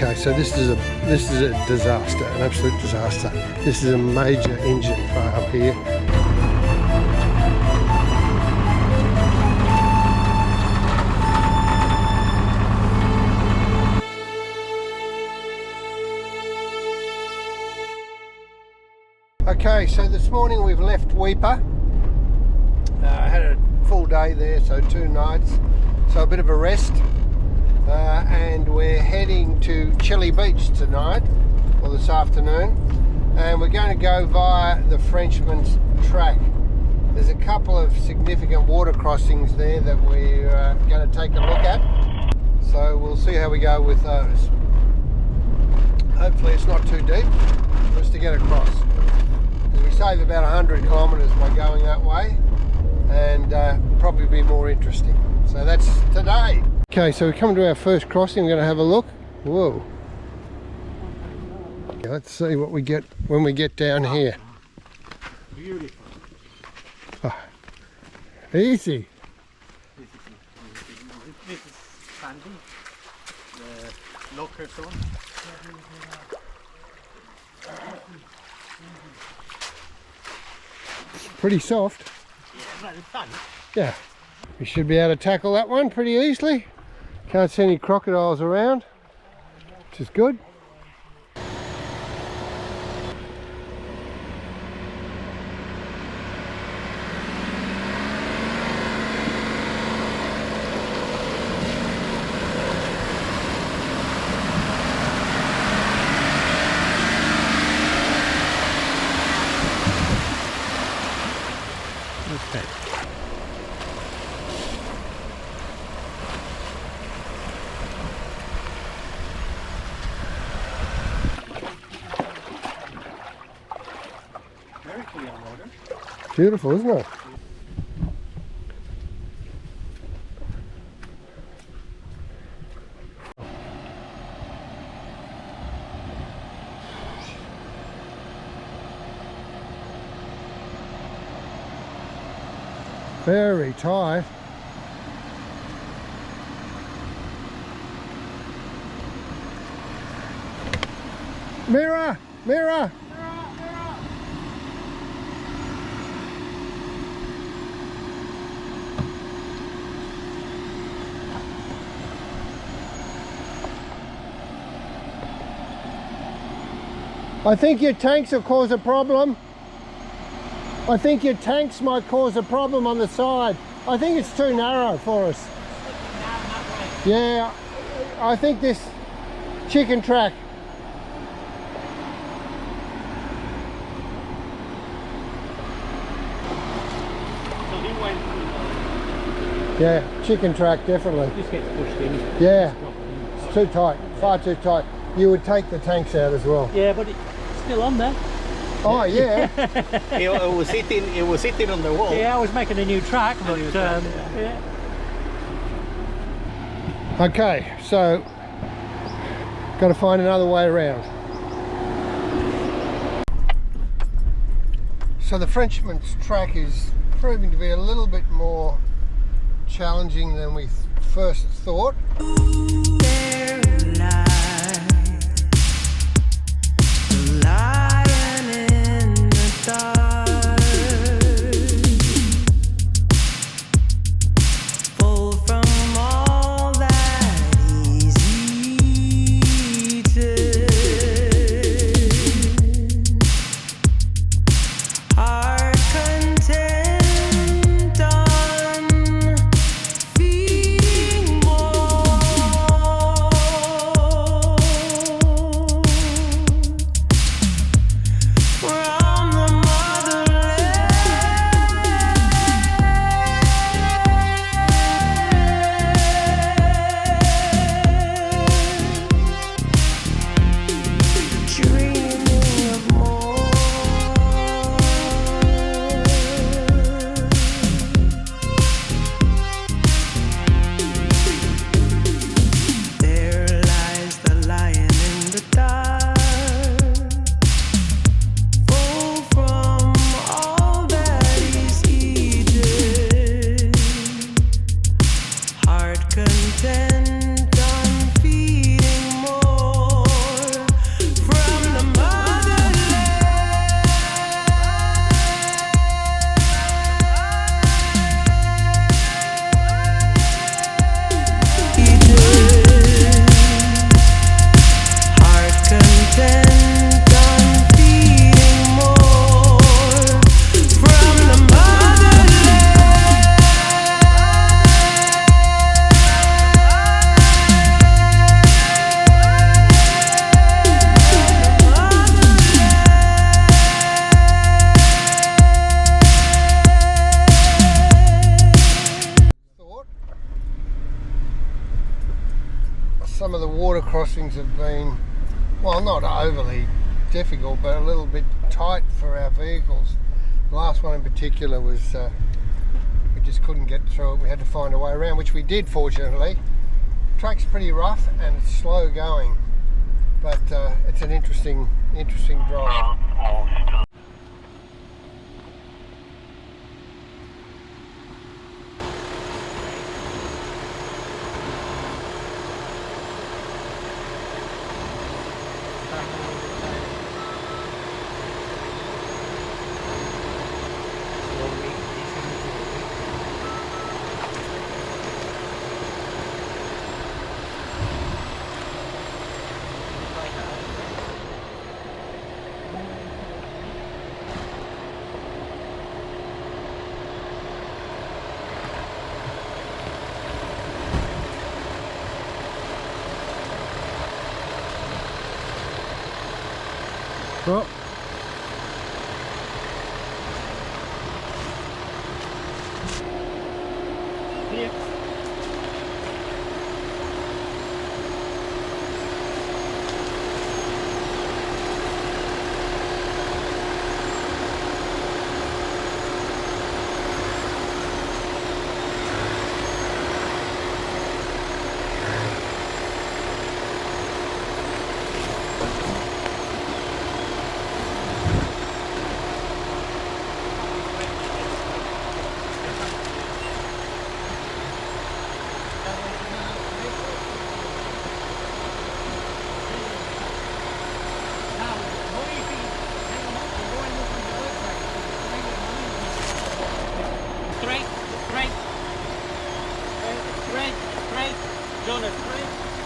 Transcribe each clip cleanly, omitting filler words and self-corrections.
Okay, so this is a disaster, an absolute disaster. This is a major engine fail here. Okay, so this morning we've left Weipa. I had a full day there, so 2 nights, so a bit of a rest. And we're heading to Chilli Beach tonight, or this afternoon, and we're going to go via the Frenchmans Track. There's a couple of significant water crossings there that we're going to take a look at, so we'll see how we go with those. Hopefully it's not too deep for us to get across. We save about 100 kilometres by going that way, and probably be more interesting. So that's today. Okay, so we're coming to our first crossing. We're going to have a look. Whoa. Okay, let's see what we get when we get down here. Beautiful. Oh, easy. This is Sandy, the locker zone. Pretty soft. Yeah, but it's fun. Yeah. We should be able to tackle that one pretty easily. Can't see any crocodiles around, which is good. Okay. Very clear water. Beautiful, isn't it? Very tight. Mirror! Mirror! I think your tanks will cause a problem. I think your tanks might cause a problem on the side. I think it's too narrow for us. Yeah, I think this chicken track. So he went through Yeah, chicken track, definitely. this gets pushed in. Yeah, it's too tight, far too tight. You would take the tanks out as well. Yeah, but it's still on there. Oh yeah. It was sitting on the wall. Yeah, I was making a new track, but yeah. Okay, so got to find another way around. So the Frenchman's Track is proving to be a little bit more challenging than we first thought. crossings have been, well, not overly difficult, but a little bit tight for our vehicles. The last one in particular was, we just couldn't get through it. We had to find a way around, which we did, fortunately. Track's pretty rough and it's slow going, but it's an interesting drive. Well,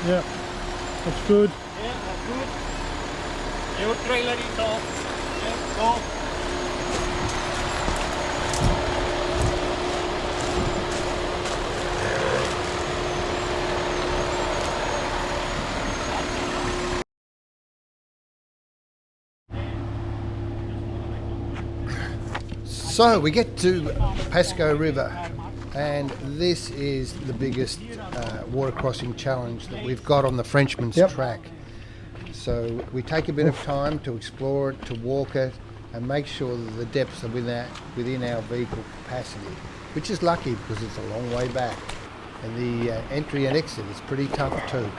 yeah, that's good. Yeah, that's good. Your trailer is off. Yeah, go. So we get to Pascoe River, and this is the biggest water crossing challenge that we've got on the Frenchmans Track. So we take a bit of time to explore it, to walk it, and make sure that the depths are within our vehicle capacity, which is lucky because it's a long way back, and the entry and exit is pretty tough too.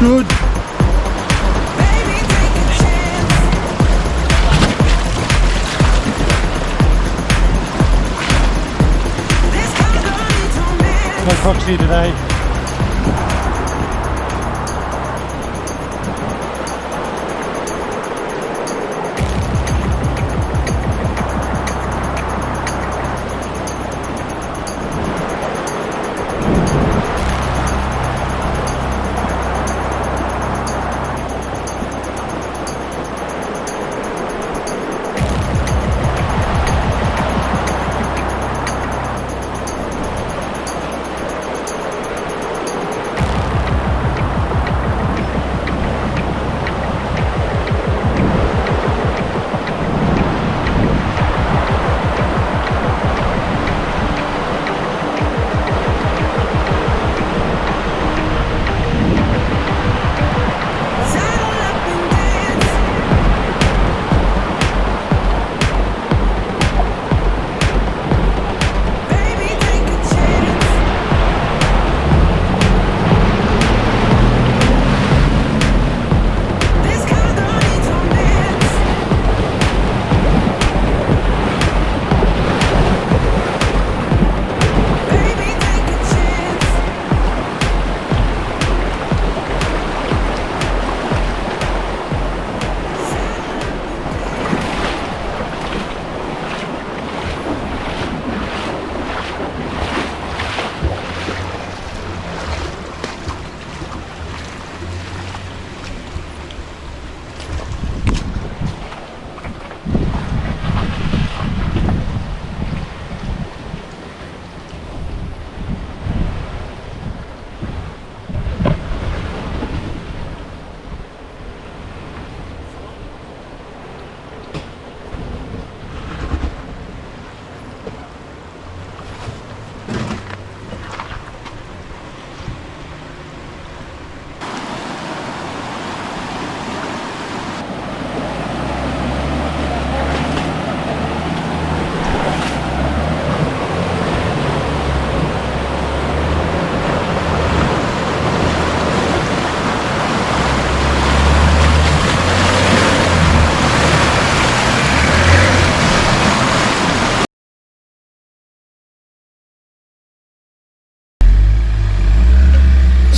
Good. No proxy today.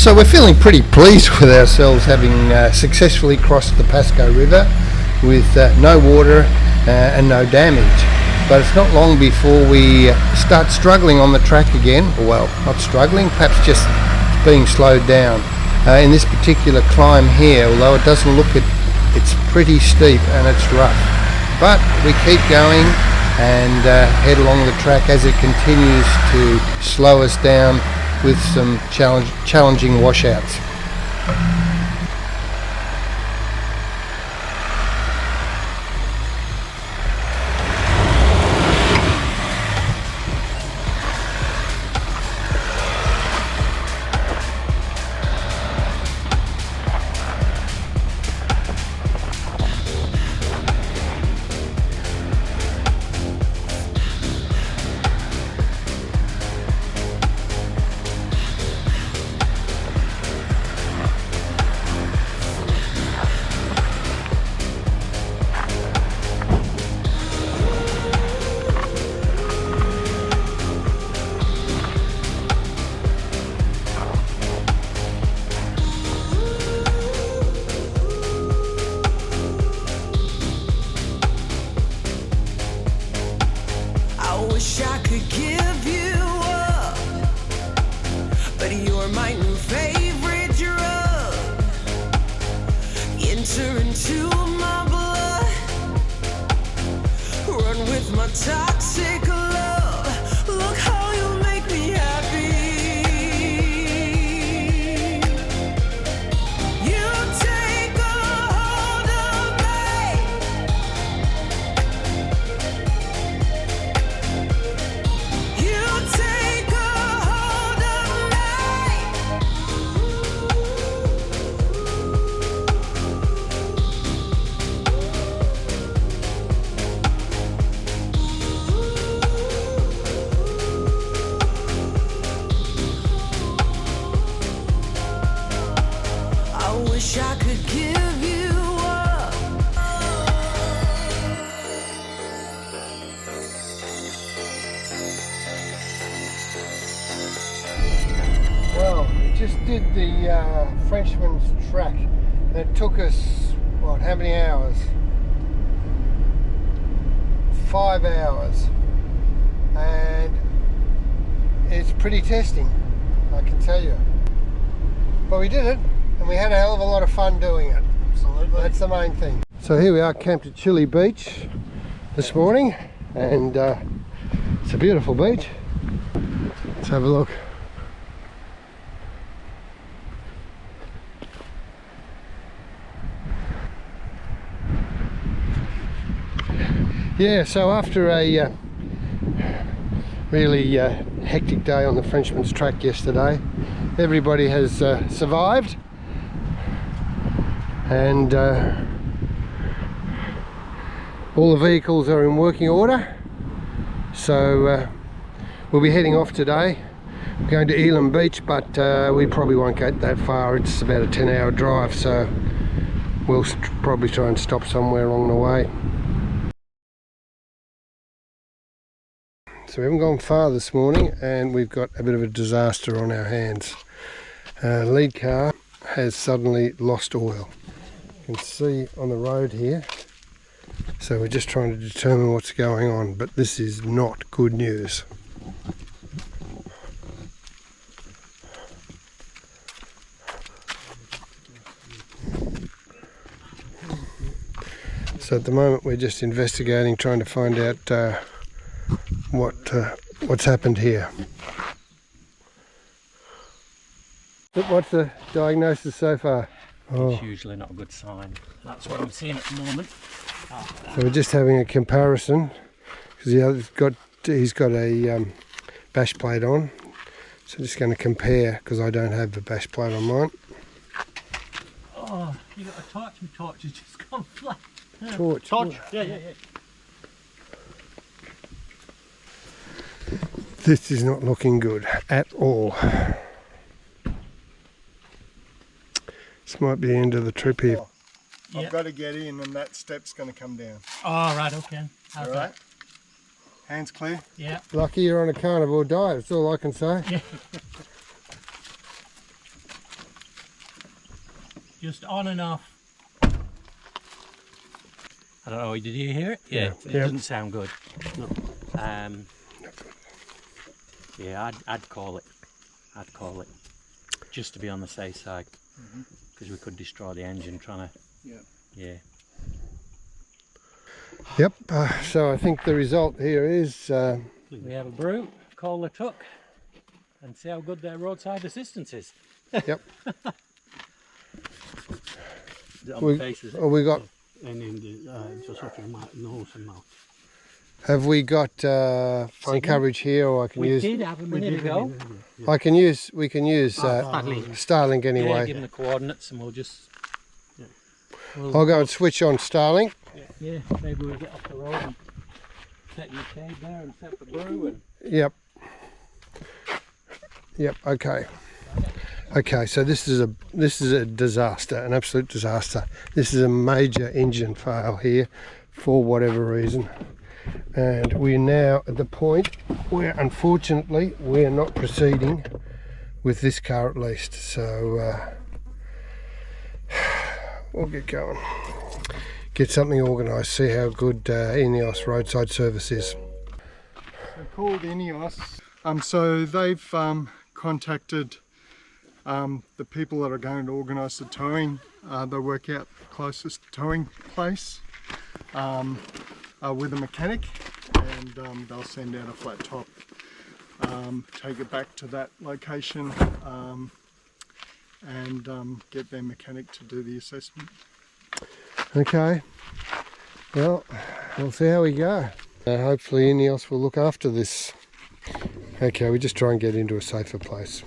So we're feeling pretty pleased with ourselves, having successfully crossed the Pascoe River with no water and no damage. But it's not long before we start struggling on the track again. Well, not struggling, perhaps just being slowed down. In this particular climb here, although it doesn't look it, it's pretty steep and it's rough. But we keep going and head along the track as it continues to slow us down with some challenging washouts. Wish I could give you up, but you're my new favorite drug. Enter into my blood, run with my toxic love. Look how you make me happy. You take a hold of me. You take a hold of I wish I could give you up. Well, we just did the Frenchmans Track. And it took us, what, how many hours? 5 hours. And it's pretty testing, I can tell you. But we did it, and we had a hell of a lot of fun doing it. Absolutely. That's the main thing. So here we are, camped at Chilli Beach this morning, and it's a beautiful beach. Let's have a look. Yeah, so after a really hectic day on the Frenchmans Track yesterday, everybody has survived, and all the vehicles are in working order. So we'll be heading off today. We're going to Elam Beach, but we probably won't get that far. It's about a 10-hour drive, so we'll probably try and stop somewhere along the way. So we haven't gone far this morning, and we've got a bit of a disaster on our hands. Lead car has suddenly lost oil. You can see on the road here. So we're just trying to determine what's going on, but this is not good news. So at the moment we're just investigating, trying to find out what's happened here. What's the diagnosis so far? It's usually not a good sign. That's what I'm seeing at the moment. So we're just having a comparison, because he's got a bash plate on. So just going to compare, because I don't have the bash plate on mine. Oh, you got a torch? My torch has just gone flat. Torch? Yeah. This is not looking good at all. This might be the end of the trip here. I've got to get in, and that step's going to come down. Oh, right, okay. How's All right. that? Hands clear. Yeah. Lucky you're on a carnivore diet, that's all I can say. Yeah. just on and off. I don't know, did you hear it? Yeah, it Yeah. doesn't sound good. No. Yeah, I'd call it. I'd call it. Just to be on the safe side. Because we could destroy the engine trying to... Yeah. Yep, so I think the result here is... We have a brew, call the truck, and see how good their roadside assistance is. Yep. On the faces. We got... And in the just off your nose and mouth. Have we got phone coverage here, or I can We use? did have a minute ago. I can use. We can use Starlink Yeah, anyway. give them the coordinates and we'll just... I'll go and switch on Starlink. Yeah, maybe we'll get off the road and set your cave there and set the brew and... Yep. Yep. Okay. Okay. So this is a disaster, an absolute disaster. This is a major engine fail here, for whatever reason, and we're now at the point where, unfortunately, we're not proceeding with this car at least. So we'll get going, get something organised, see how good Ineos roadside service is. They're called Ineos. So they've contacted the people that are going to organise the towing. They work out the closest towing place with a mechanic, and they'll send out a flat top, take it back to that location, and get their mechanic to do the assessment. Okay, well, we'll see how we go. Hopefully Ineos will look after this. Okay, we just try and get into a safer place.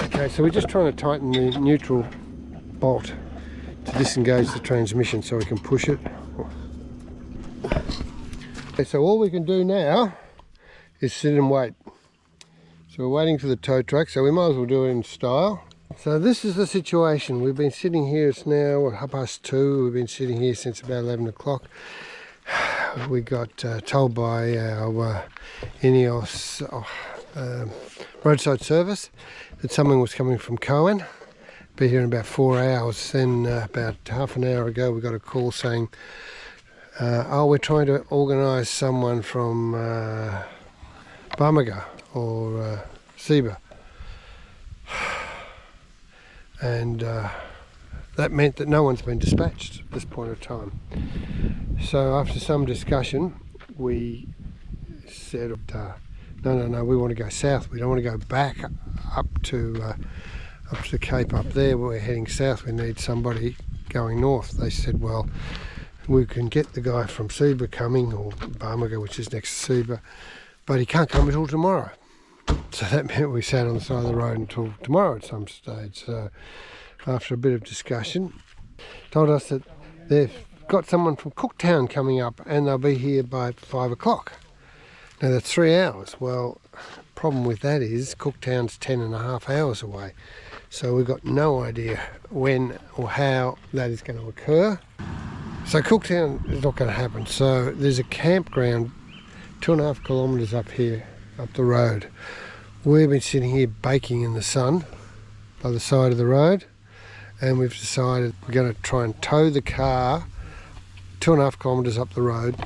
Okay, so we're just trying to tighten the neutral bolt to disengage the transmission so we can push it. Okay, so all we can do now is sit and wait. So we're waiting for the tow truck, so we might as well do it in style. So this is the situation. We've been sitting here, it's now 2:30. We've been sitting here since about 11 o'clock. We got told by our Ineos roadside service that someone was coming from Cohen. Be here in about 4 hours. Then about half an hour ago we got a call saying, oh, we're trying to organise someone from Barmaga or Seba. And that meant that no one's been dispatched at this point of time. So after some discussion, we said, no, we want to go south. We don't want to go back up to the Cape up there. We're heading south. We need somebody going north. They said, well, we can get the guy from Seba coming, or Barmaga, which is next to Seba, but he can't come until tomorrow. So that meant we sat on the side of the road until tomorrow at some stage. So after a bit of discussion, told us that they've got someone from Cooktown coming up and they'll be here by 5 o'clock. Now that's 3 hours. Well, problem with that is Cooktown's 10.5 hours away. So we've got no idea when or how that is going to occur. So Cooktown is not going to happen. So there's a campground 2.5 kilometres up here, up the road. We've been sitting here baking in the sun by the side of the road, and we've decided we're going to try and tow the car 2.5 kilometres up the road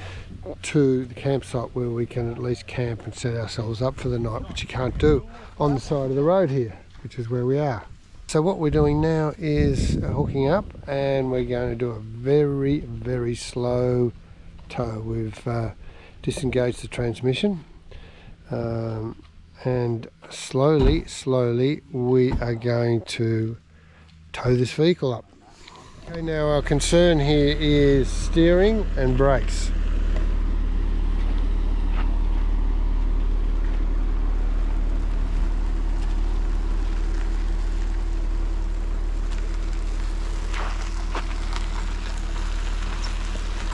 to the campsite where we can at least camp and set ourselves up for the night, which you can't do on the side of the road here, which is where we are. So what we're doing now is hooking up, and we're going to do a very, very slow tow. We've disengaged the transmission, and slowly we are going to tow this vehicle up. Okay, now our concern here is steering and brakes.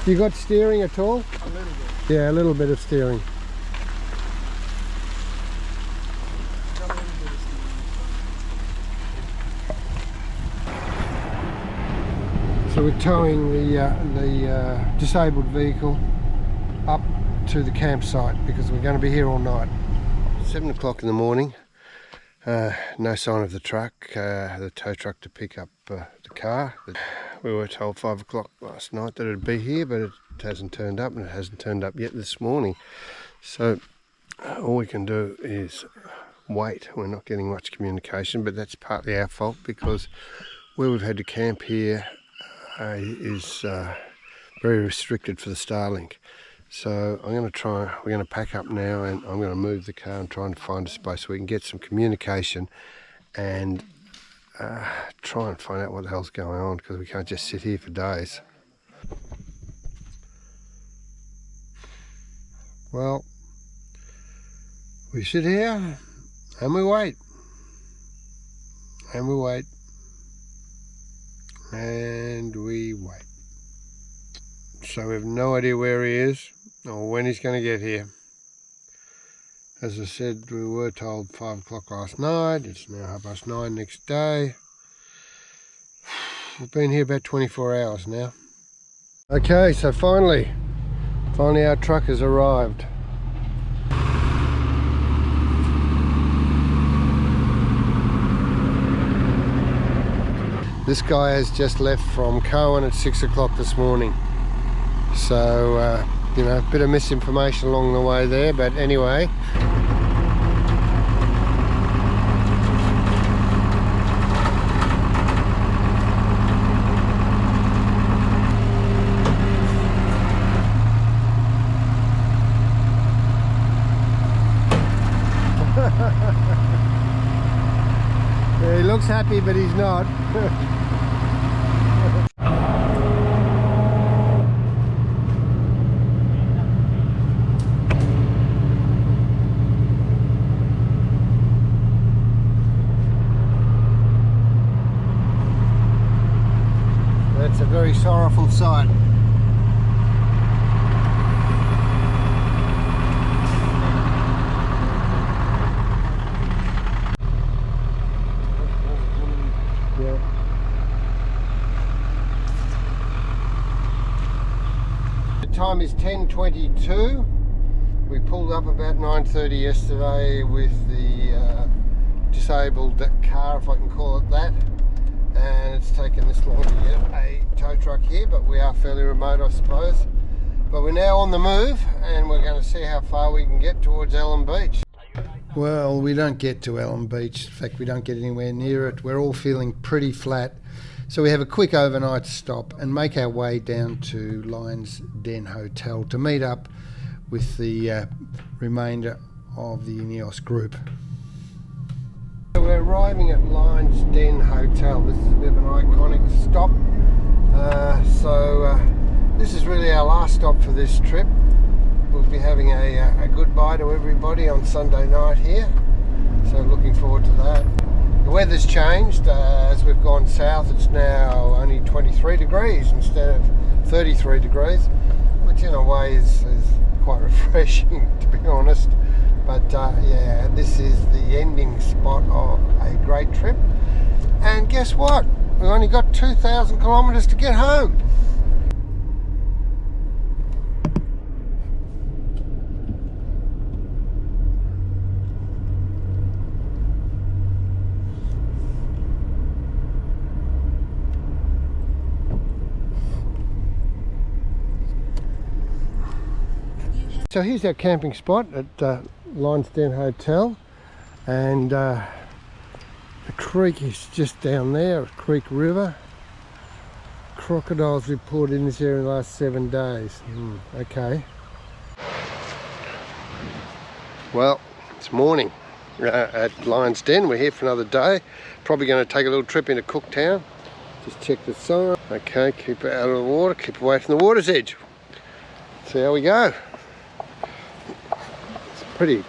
You got steering at all? A little bit. Yeah, a little bit of steering. So we're towing the disabled vehicle up to the campsite because we're going to be here all night. 7 o'clock in the morning, no sign of the truck, the tow truck to pick up the car. We were told 5 o'clock last night that it'd be here, but it hasn't turned up, and it hasn't turned up yet this morning. So all we can do is wait. We're not getting much communication, but that's partly our fault because where we've had to camp here is very restricted for the Starlink. So we're going to pack up now, and I'm going to move the car and try and find a space so we can get some communication and try and find out what the hell's going on, because we can't just sit here for days. Well, we sit here and we wait. And we wait. And we wait. So we have no idea where he is or when he's going to get here. As I said, we were told 5 o'clock last night. It's now 9:30 next day. We've been here about 24 hours now. Okay, so finally our truck has arrived. This guy has just left from Cowan at 6 o'clock this morning. So, you know, a bit of misinformation along the way there, but anyway. Yeah, he looks happy, but he's not. That's a very sorrowful sight. The time is 10:22. We pulled up about 9:30 yesterday with the disabled car, if I can call it that. And it's taken this long to get a tow truck here, but we are fairly remote, I suppose. But we're now on the move, and we're going to see how far we can get towards Elm Beach. Well, we don't get to Elm Beach. In fact, we don't get anywhere near it. We're all feeling pretty flat. So we have a quick overnight stop and make our way down to Lion's Den Hotel to meet up with the remainder of the Ineos group. We're arriving at Lion's Den Hotel. This is a bit of an iconic stop. This is really our last stop for this trip. We'll be having a goodbye to everybody on Sunday night here. So looking forward to that. The weather's changed. As we've gone south, it's now only 23 degrees instead of 33 degrees, which in a way is quite refreshing, to be honest. But yeah, this is the ending spot of a great trip. And guess what? We've only got 2,000 kilometres to get home. So here's our camping spot at Lion's Den Hotel, and the creek is just down there, Creek River. Crocodiles reported in this area in the last 7 days. Okay. Well, it's morning at Lion's Den. We're here for another day. Probably going to take a little trip into Cooktown. Just check the sign. Okay, keep it out of the water, keep away from the water's edge. See how we go. Pretty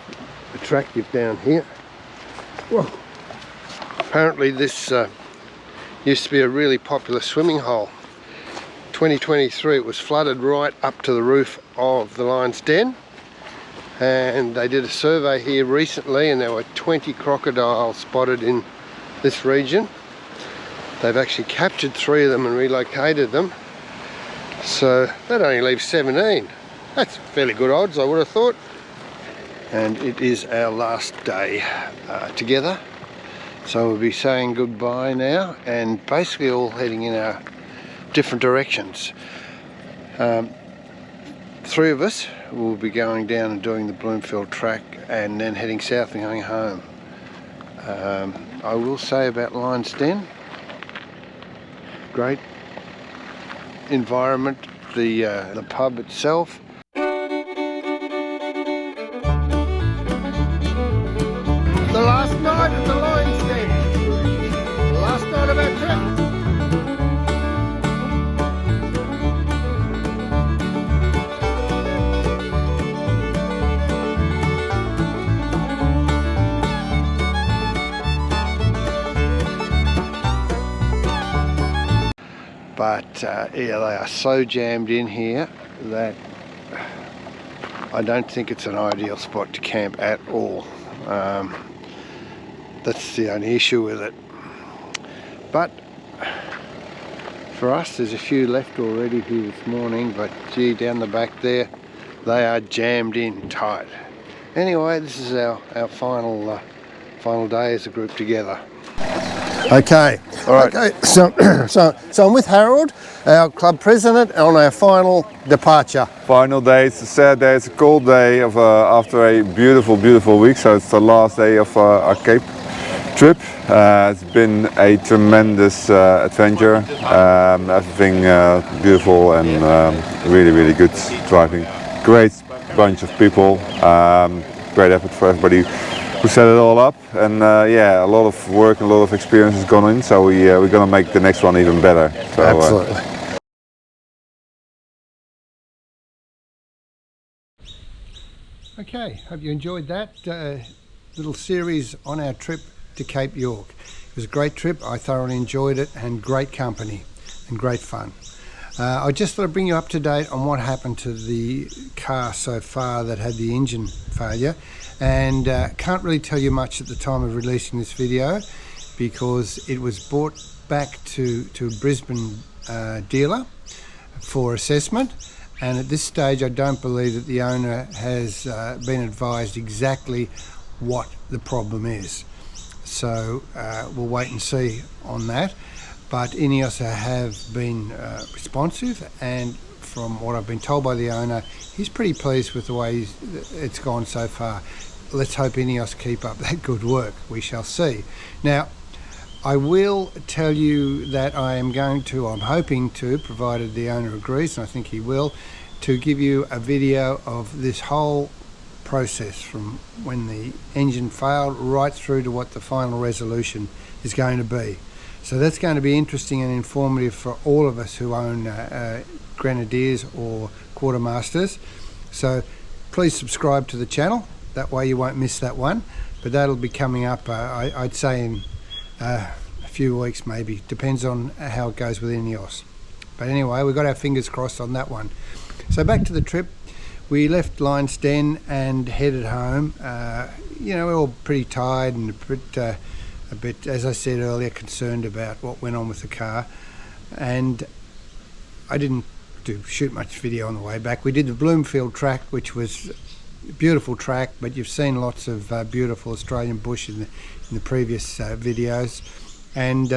attractive down here. Whoa. Apparently this used to be a really popular swimming hole. 2023 it was flooded right up to the roof of the Lion's Den, and they did a survey here recently and there were 20 crocodiles spotted in this region. they've actually captured 3 of them and relocated them. So that only leaves 17. That's fairly good odds, I would have thought. And it is our last day together. So we'll be saying goodbye now and basically all heading in our different directions. 3 of us will be going down and doing the Bloomfield Track and then heading south and going home. I will say about Lion's Den, great environment, the pub itself. The last night at the Lion's Den, the last night of our trip. But yeah, they are so jammed in here that I don't think it's an ideal spot to camp at all. That's the only issue with it. But for us, there's a few left already here this morning, but gee, down the back there, they are jammed in tight. Anyway, this is our final day as a group together. Okay, all right. Okay, so I'm with Harold, our club president, on our final departure. Final day. It's a sad day. It's a cold day of after a beautiful week. So it's the last day of our Cape trip. It's been a tremendous adventure. Everything beautiful and really good driving. Great bunch of people. Great effort for everybody who set it all up, and yeah, a lot of work and a lot of experience has gone in, so we're gonna make the next one even better. So, absolutely. Okay, hope you enjoyed that little series on our trip to Cape York. It was a great trip. I thoroughly enjoyed it, and great company and great fun. I just thought I'd bring you up to date on what happened to the car so far that had the engine failure, and can't really tell you much at the time of releasing this video because it was brought back to a Brisbane dealer for assessment, and at this stage I don't believe that the owner has been advised exactly what the problem is. So we'll wait and see on that. But Ineos have been responsive, and from what I've been told by the owner, he's pretty pleased with the way it's gone so far. Let's hope Ineos keep up that good work. We shall see. Now, I will tell you that I'm hoping to, provided the owner agrees, and I think he will, to give you a video of this whole process from when the engine failed right through to what the final resolution is going to be. So that's going to be interesting and informative for all of us who own Grenadiers or Quartermasters. So please subscribe to the channel, that way you won't miss that one. But that'll be coming up, I'd say in a few weeks maybe, depends on how it goes with Ineos. But anyway, we've got our fingers crossed on that one. So back to the trip. We left Lion's Den and headed home. You know, we're all pretty tired and a bit, as I said earlier, concerned about what went on with the car, and I didn't shoot much video on the way back. We did the Bloomfield Track, which was a beautiful track, but you've seen lots of beautiful Australian bush in the previous videos, and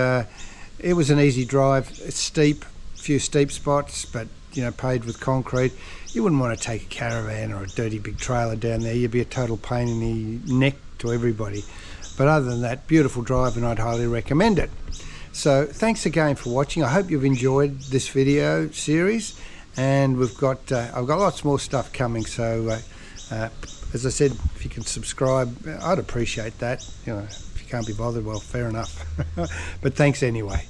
it was an easy drive. It's steep, a few steep spots, but you know, paved with concrete. You wouldn't want to take a caravan or a dirty big trailer down there. You'd be a total pain in the neck to everybody. But other than that, beautiful drive, and I'd highly recommend it. So thanks again for watching. I hope you've enjoyed this video series, and I've got lots more stuff coming. So as I said, if you can subscribe, I'd appreciate that. You know, if you can't be bothered, well, fair enough. But thanks anyway.